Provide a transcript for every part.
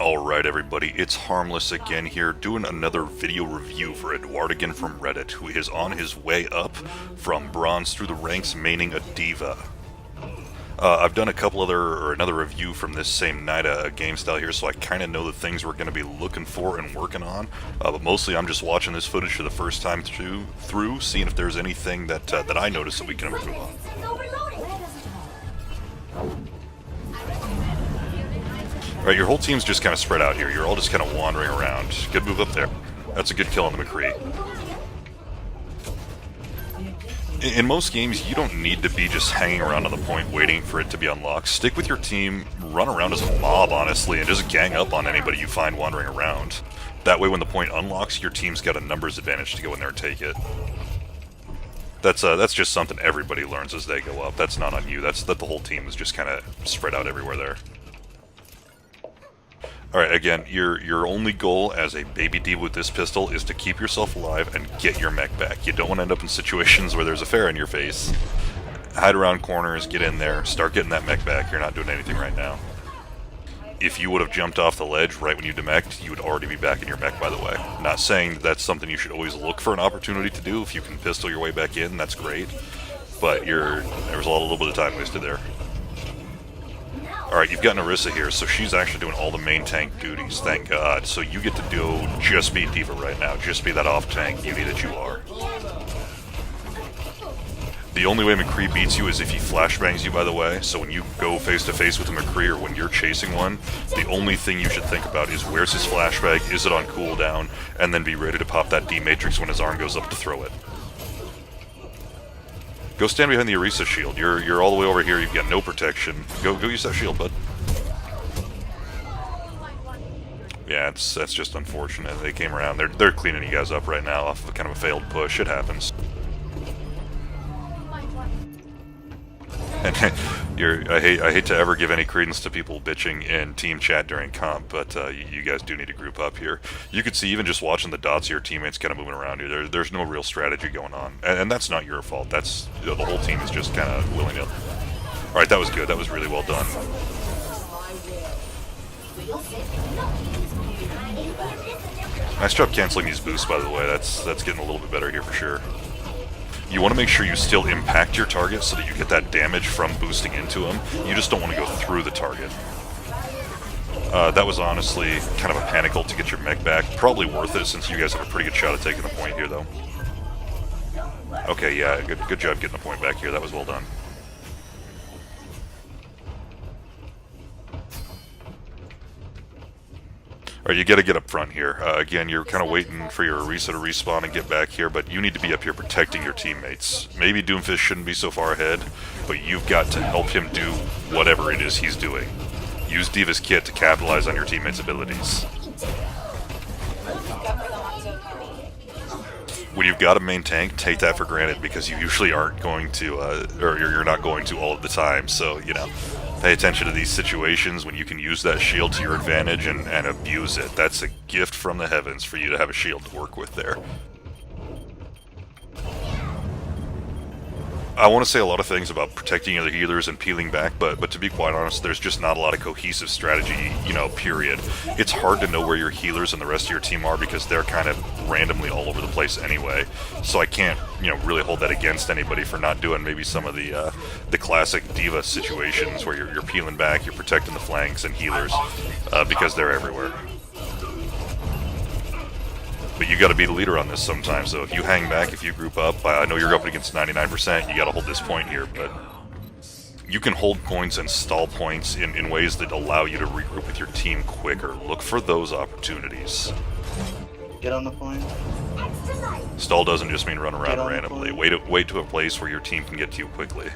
Alright everybody, it's Harmless again here, doing another video review for Eduardigan from Reddit, who is on his way up from bronze through the ranks, maining a diva. I've done a couple another review from this same night, a game style here, so I kind of know the things we're going to be looking for and working on. But mostly I'm just watching this footage for the first time through, seeing if there's anything that I noticed that we can improve on. Alright, your whole team's just kind of spread out here. You're all just kind of wandering around. Good move up there. That's a good kill on the McCree. In most games, you don't need to be just hanging around on the point waiting for it to be unlocked. Stick with your team, run around as a mob, honestly, and just gang up on anybody you find wandering around. That way, when the point unlocks, your team's got a numbers advantage to go in there and take it. That's just something everybody learns as they go up. That's not on you. That's that the whole team is just kind of spread out everywhere there. Alright, again, your only goal as a baby diva with this pistol is to keep yourself alive and get your mech back. You don't want to end up in situations where there's a fair in your face. Hide around corners, get in there, start getting that mech back. You're not doing anything right now. If you would have jumped off the ledge right when you demeched, you would already be back in your mech, by the way. Not saying that's something you should always look for an opportunity to do. If you can pistol your way back in, that's great. But there was a little bit of time wasted there. Alright, you've got Narissa here, so she's actually doing all the main tank duties, thank God. So you get to do just be Diva right now, just be that off-tank beauty that you are. The only way McCree beats you is if he flashbangs you, by the way, so when you go face-to-face with a McCree or when you're chasing one, the only thing you should think about is where's his flashbang, is it on cooldown, and then be ready to pop that D-Matrix when his arm goes up to throw it. Go stand behind the Orisa shield. You're all the way over here. You've got no protection. Go use that shield, bud. Yeah, that's just unfortunate. They came around. They're cleaning you guys up right now off of kind of a failed push. It happens. And I hate to ever give any credence to people bitching in team chat during comp, but you guys do need to group up here. You could see even just watching the dots of your teammates kind of moving around here. There's no real strategy going on, and that's not your fault. That's the whole team is just kind of willing to. All right, that was good. That was really well done. Nice job canceling these boosts, by the way. That's getting a little bit better here for sure. You want to make sure you still impact your target so that you get that damage from boosting into them. You just don't want to go through the target. That was honestly kind of a panic ult to get your mech back. Probably worth it since you guys have a pretty good shot at taking the point here, though. Okay, yeah, good job getting the point back here. That was well done. Alright, you gotta get up front here. Again, you're kind of waiting for your Orisa to respawn and get back here, but you need to be up here protecting your teammates. Maybe Doomfist shouldn't be so far ahead, but you've got to help him do whatever it is he's doing. Use Diva's kit to capitalize on your teammates' abilities. When you've got a main tank, take that for granted because you usually aren't going to, or you're not going to all of the time, so, you know. Pay attention to these situations when you can use that shield to your advantage and abuse it. That's a gift from the heavens for you to have a shield to work with there. I want to say a lot of things about protecting other healers and peeling back, but to be quite honest, there's just not a lot of cohesive strategy, period. It's hard to know where your healers and the rest of your team are because they're kind of randomly all over the place anyway. So I can't, really hold that against anybody for not doing maybe some of the classic diva situations where you're peeling back, you're protecting the flanks and healers, because they're everywhere. But you got to be the leader on this sometimes, so if you hang back, if you group up, I know you're up against 99%, you got to hold this point here, but you can hold points and stall points in ways that allow you to regroup with your team quicker. Look for those opportunities. Get on the point. Stall doesn't just mean run around randomly. Wait to a place where your team can get to you quickly.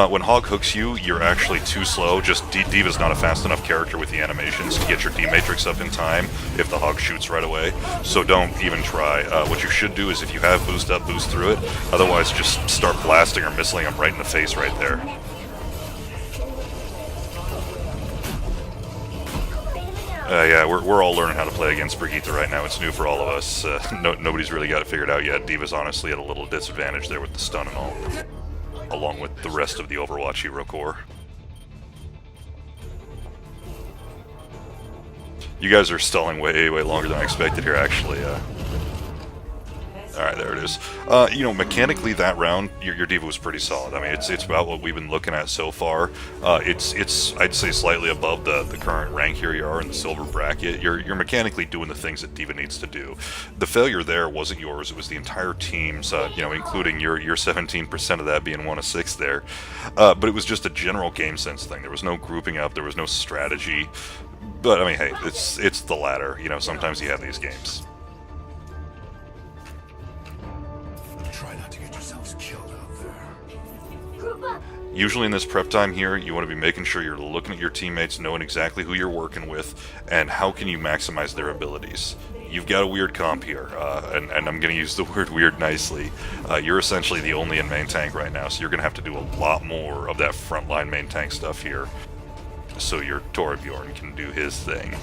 When Hog hooks you, you're actually too slow. Just Diva's not a fast enough character with the animations to get your D-Matrix up in time if the Hog shoots right away, so don't even try. What you should do is if you have boost up, boost through it. Otherwise, just start blasting or missiling them right in the face right there. Yeah, we're all learning how to play against Brigitte right now. It's new for all of us. Nobody's really got it figured out yet. Diva's honestly at a little disadvantage there with the stun and all, along with the rest of the Overwatch hero core. You guys are stalling way longer than I expected here, actually. Alright, there it is. You know, mechanically that round, your Diva was pretty solid. I mean, it's about what we've been looking at so far. It's I'd say slightly above the current rank here you are in the silver bracket. You're mechanically doing the things that Diva needs to do. The failure there wasn't yours, it was the entire team's, you know, including your 17% of that being 1 of 6 there. But it was just a general game sense thing. There was no grouping up, there was no strategy. But, I mean, hey, it's the ladder. You know, sometimes you have these games. Try not to get yourselves killed out there. Usually in this prep time here, you want to be making sure you're looking at your teammates, knowing exactly who you're working with, and how can you maximize their abilities. You've got a weird comp here, and I'm going to use the word weird nicely. You're essentially the only in main tank right now, so you're going to have to do a lot more of that frontline main tank stuff here, so your Torbjorn can do his thing.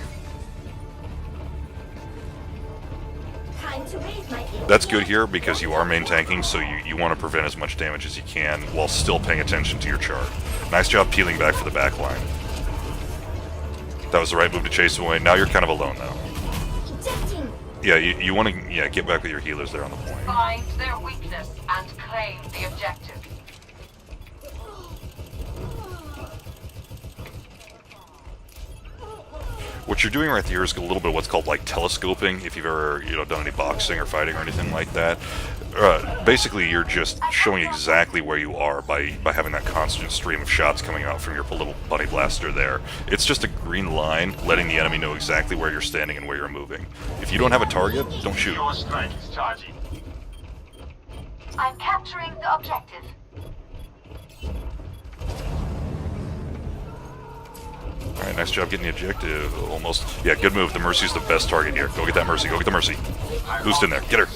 That's good here because you are main tanking, so you want to prevent as much damage as you can while still paying attention to your chart. Nice job peeling back for the back line. That was the right move to chase him away. Now you're kind of alone now. Yeah, you want to get back with your healers there on the point. Find their weakness and claim the objective. What you're doing right here is a little bit of what's called like telescoping, if you've ever done any boxing or fighting or anything like that. Basically, you're just showing exactly where you are by having that constant stream of shots coming out from your little bunny blaster there. It's just a green line letting the enemy know exactly where you're standing and where you're moving. If you don't have a target, don't shoot. Your strike is charging. I'm capturing the objective. Alright, nice job getting the objective. Almost. Yeah, good move. The Mercy's the best target here. Go get that Mercy. Go get the Mercy. Boost in there. Get her.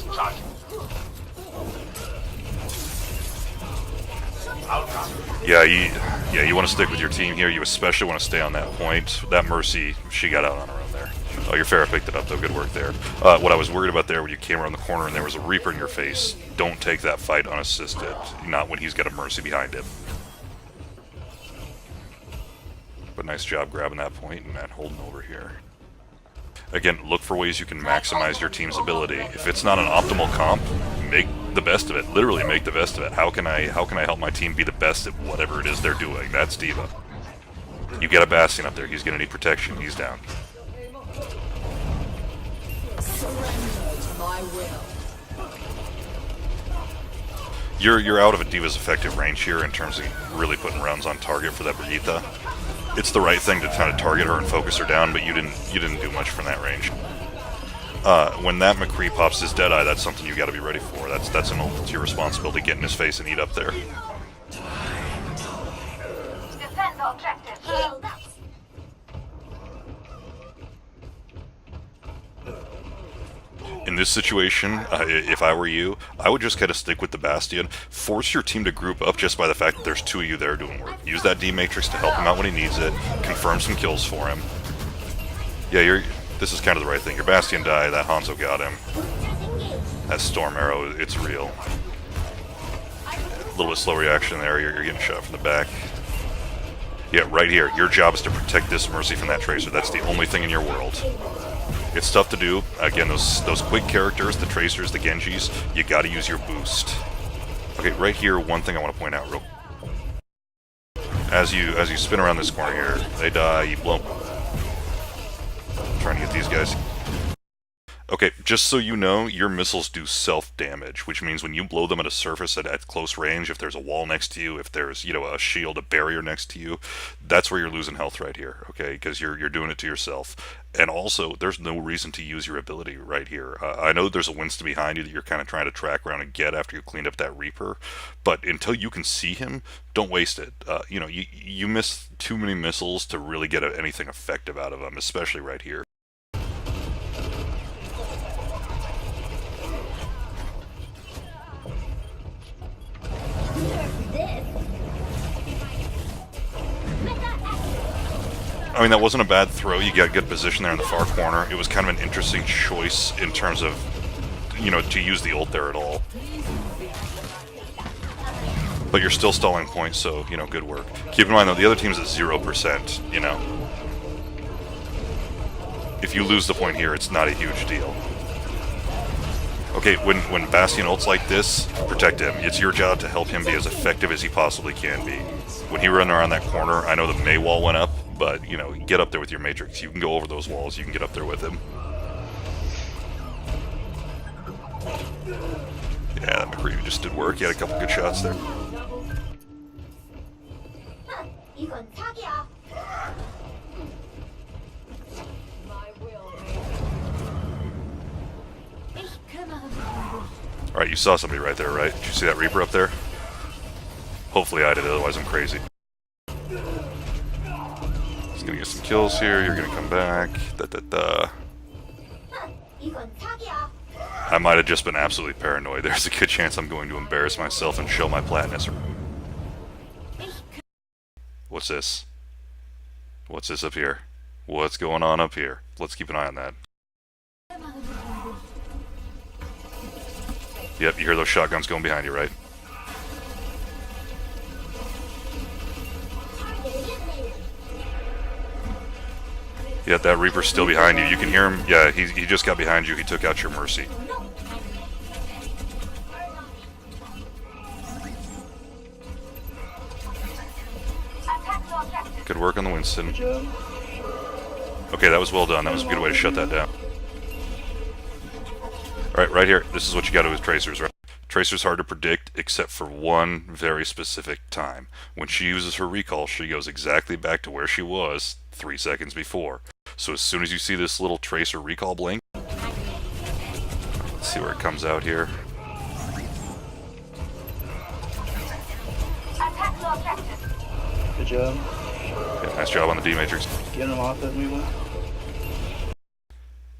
Yeah, you want to stick with your team here. You especially want to stay on that point. That Mercy, she got out on her own there. Oh, your Pharah picked it up, though. Good work there. What I was worried about there when you came around the corner and there was a Reaper in your face, don't take that fight unassisted. Not when he's got a Mercy behind him. But nice job grabbing that point and holding over here. Again, look for ways you can maximize your team's ability. If it's not an optimal comp, make the best of it. Literally make the best of it. How can I help my team be the best at whatever it is they're doing? That's Diva. You get a Bastion up there. He's going to need protection. He's down. You're out of a Diva's effective range here in terms of really putting rounds on target for that Brigitte. It's the right thing to kind of target her and focus her down, but you didn't do much from that range. When that McCree pops his Deadeye, that's something you got to be ready for. That's it's your responsibility to get in his face and eat up there. Defend the objective. In this situation, if I were you, I would just kind of stick with the Bastion. Force your team to group up just by the fact that there's 2 of you there doing work. Use that D-Matrix to help him out when he needs it. Confirm some kills for him. Yeah, this is kind of the right thing. Your Bastion died, that Hanzo got him. That Storm Arrow, it's real. A little bit slow reaction there, you're getting shot from the back. Yeah, right here. Your job is to protect this Mercy from that Tracer. That's the only thing in your world. It's tough to do. Again, those quick characters, the Tracers, the Genjis, you gotta use your boost. Okay, right here, one thing I want to point out real. As you spin around this corner here, they die, you blow them. Trying to get these guys. Okay, just so you know, your missiles do self-damage, which means when you blow them at a surface at close range, if there's a wall next to you, if there's, a shield, a barrier next to you, that's where you're losing health right here, okay? Because you're doing it to yourself. And also, there's no reason to use your ability right here. I know there's a Winston behind you that you're kind of trying to track around and get after you cleaned up that Reaper, but until you can see him, don't waste it. You miss too many missiles to really get anything effective out of them, especially right here. I mean, that wasn't a bad throw. You got good position there in the far corner. It was kind of an interesting choice in terms of, you know, to use the ult there at all. But you're still stalling points, so, you know, good work. Keep in mind, though, the other team's at 0%, you know. If you lose the point here, it's not a huge deal. Okay, when Bastion ults like this, protect him. It's your job to help him be as effective as he possibly can be. When he ran around that corner, I know the Mei wall went up, but, you know, get up there with your Matrix. You can go over those walls, you can get up there with him. Yeah, that McCreevy just did work. He had a couple good shots there. 이건 사기야. Alright, you saw somebody right there, right? Did you see that Reaper up there? Hopefully I did, otherwise I'm crazy. He's gonna get some kills here, you're gonna come back. 이건 사기야. I might have just been absolutely paranoid. There's a good chance I'm going to embarrass myself and show my platness. What's this? What's this up here? What's going on up here? Let's keep an eye on that. Yep, you hear those shotguns going behind you, right? Yep, that Reaper's still behind you. You can hear him. Yeah, he just got behind you. He took out your Mercy. Good work on the Winston. Good job. Okay, that was well done. That was a good way to shut that down. Alright, right here. This is what you got to do with Tracers, right? Tracer's hard to predict, except for one very specific time. When she uses her recall, she goes exactly back to where she was 3 seconds before. So as soon as you see this little Tracer recall blink, let's see where it comes out here. Good job. Yeah, nice job on the D-Matrix. Get him off as we went.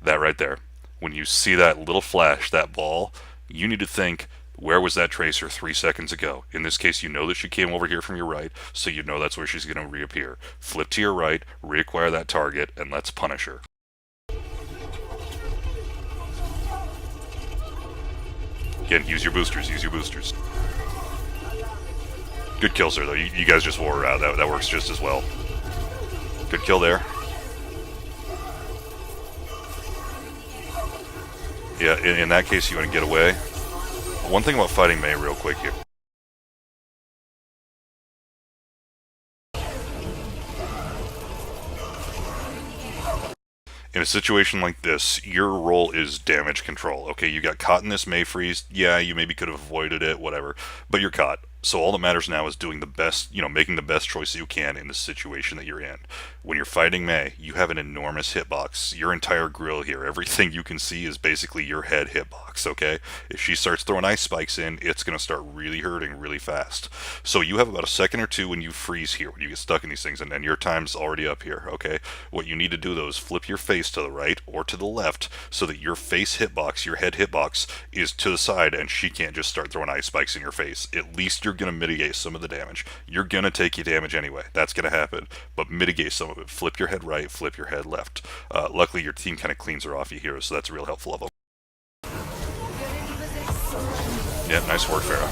That right there. When you see that little flash, that ball, you need to think, where was that Tracer 3 seconds ago? In this case, you know that she came over here from your right, so you know that's where she's going to reappear. Flip to your right, reacquire that target, and let's punish her. Again, use your boosters, use your boosters. Good kills there, though. You guys just wore her out. That works just as well. Good kill there. Yeah, in that case, you want to get away. One thing about fighting Mei real quick here. In a situation like this, your role is damage control. Okay, you got caught in this Mei freeze. Yeah, you maybe could have avoided it, whatever. But you're caught. So all that matters now is doing the best, you know, making the best choice you can in the situation that you're in. When you're fighting Mei, you have an enormous hitbox. Your entire grill here, everything you can see is basically your head hitbox, okay? If she starts throwing ice spikes in, it's going to start really hurting really fast. So you have about a second or two when you freeze here, when you get stuck in these things, and your time's already up here, okay? What you need to do, though, is flip your face to the right or to the left so that your face hitbox, your head hitbox, is to the side and she can't just start throwing ice spikes in your face. At least you're going to mitigate some of the damage. You're going to take your damage anyway. That's going to happen. But mitigate some of it. Flip your head right, flip your head left. Luckily, your team kind of cleans her off you here, so that's real helpful of them. Yeah, nice work, Farah.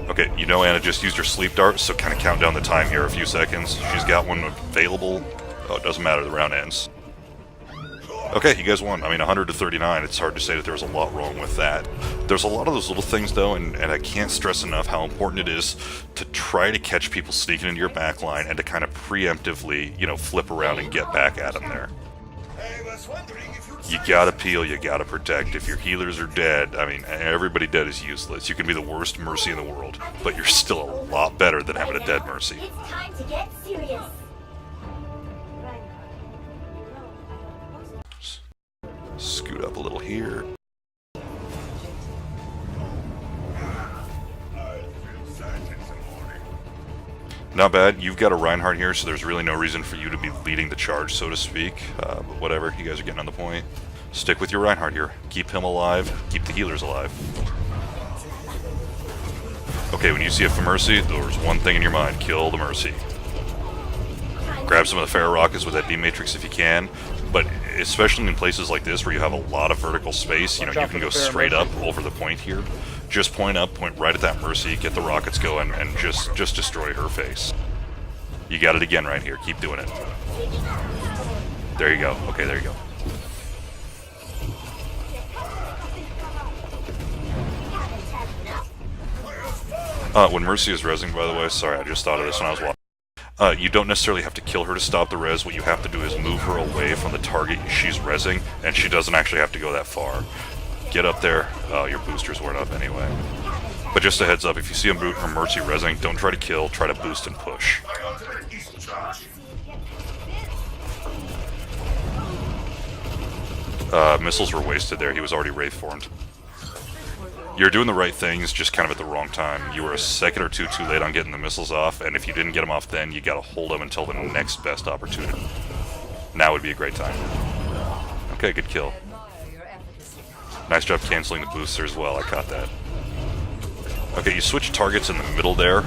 Okay, you know Anna just used her sleep dart, so kind of count down the time here a few seconds. She's got one available. Oh, it doesn't matter, the round ends. Okay, you guys won. I mean, 100 to 39, it's hard to say that there was a lot wrong with that. There's a lot of those little things, though, and I can't stress enough how important it is to try to catch people sneaking into your back line and to kind of preemptively, you know, flip around and get back at them there. You gotta peel, you gotta protect. If your healers are dead, I mean, everybody dead is useless. You can be the worst Mercy in the world, but you're still a lot better than having a dead Mercy. It's time to get serious. Scoot up a little here. Not bad. You've got a Reinhardt here, so there's really no reason for you to be leading the charge, so to speak. But whatever, you guys are getting on the point. Stick with your Reinhardt here. Keep him alive. Keep the healers alive. Okay, when you see a Mercy, there's one thing in your mind: kill the Mercy. Grab some of the Ferro Rockets with that D-Matrix if you can, but especially in places like this where you have a lot of vertical space, you know, you can go straight up over the point here. Just point up, point right at that Mercy, get the rockets going, and just destroy her face. You got it again right here. Keep doing it. There you go. Okay, there you go. When Mercy is rezzing, by the way, sorry, I just thought of this when I was watching. You don't necessarily have to kill her to stop the res. What you have to do is move her away from the target she's rezzing, and she doesn't actually have to go that far. Get up there. Your boosters weren't up anyway. But just a heads up, if you see a Mercy rezzing, don't try to kill, try to boost and push. Missiles were wasted there. He was already Wraith formed. You're doing the right things, just kind of at the wrong time. You were a second or two too late on getting the missiles off, and if you didn't get them off then, you gotta hold them until the next best opportunity. Now would be a great time. Okay, good kill. Nice job canceling the booster as well, I caught that. Okay, you switch targets in the middle there,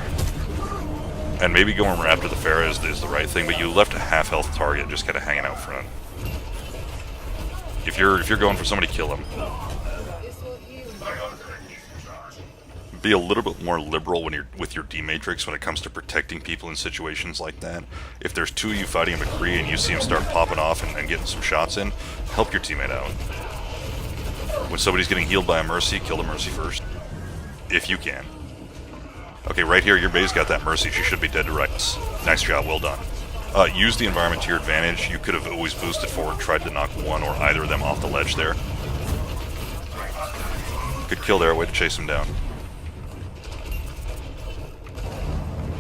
and maybe going right after the Farah is the right thing, but you left a half-health target just kind of hanging out front. If you're going for somebody, kill him. Be a little bit more liberal when you're with your D-Matrix when it comes to protecting people in situations like that. If there's two of you fighting a McCree and you see him start popping off and getting some shots in, help your teammate out. When somebody's getting healed by a Mercy, kill the Mercy first. If you can. Okay, right here, your base got that Mercy. She should be dead to rights. Nice job, well done. Use the environment to your advantage. You could have always boosted forward, tried to knock one or either of them off the ledge there. Good kill there, way to chase him down.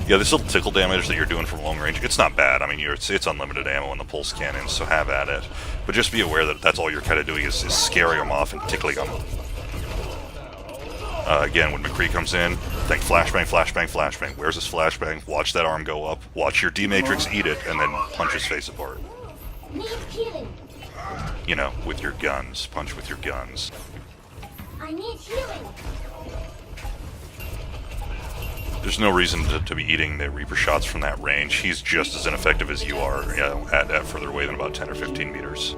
Yeah, this little tickle damage that you're doing from long range, it's not bad. I mean, it's unlimited ammo in the pulse cannon, so have at it. But just be aware that that's all you're kind of doing is scaring them off and tickling them. Again, when McCree comes in, think flashbang, flashbang, flashbang. Where's his flashbang? Watch that arm go up. Watch your D-Matrix eat it, and then punch his face apart. You know, with your guns. Punch with your guns. I need healing. There's no reason to be eating the Reaper shots from that range. He's just as ineffective as you are, you know, at further away than about 10 or 15 meters.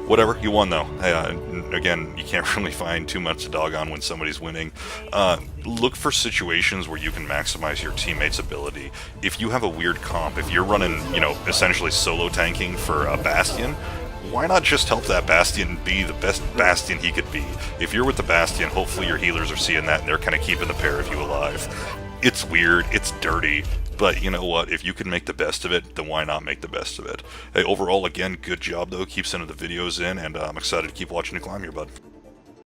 Whatever, you won though. Again, you can't really find too much to dog on when somebody's winning. Look for situations where you can maximize your teammate's ability. If you have a weird comp, if you're running, you know, essentially solo tanking for a Bastion, why not just help that Bastion be the best Bastion he could be? If you're with the Bastion, hopefully your healers are seeing that and they're kind of keeping the pair of you alive. It's weird, it's dirty, but you know what? If you can make the best of it, then why not make the best of it? Hey, overall, again, good job though. Keep sending the videos in, and I'm excited to keep watching you climb here, bud.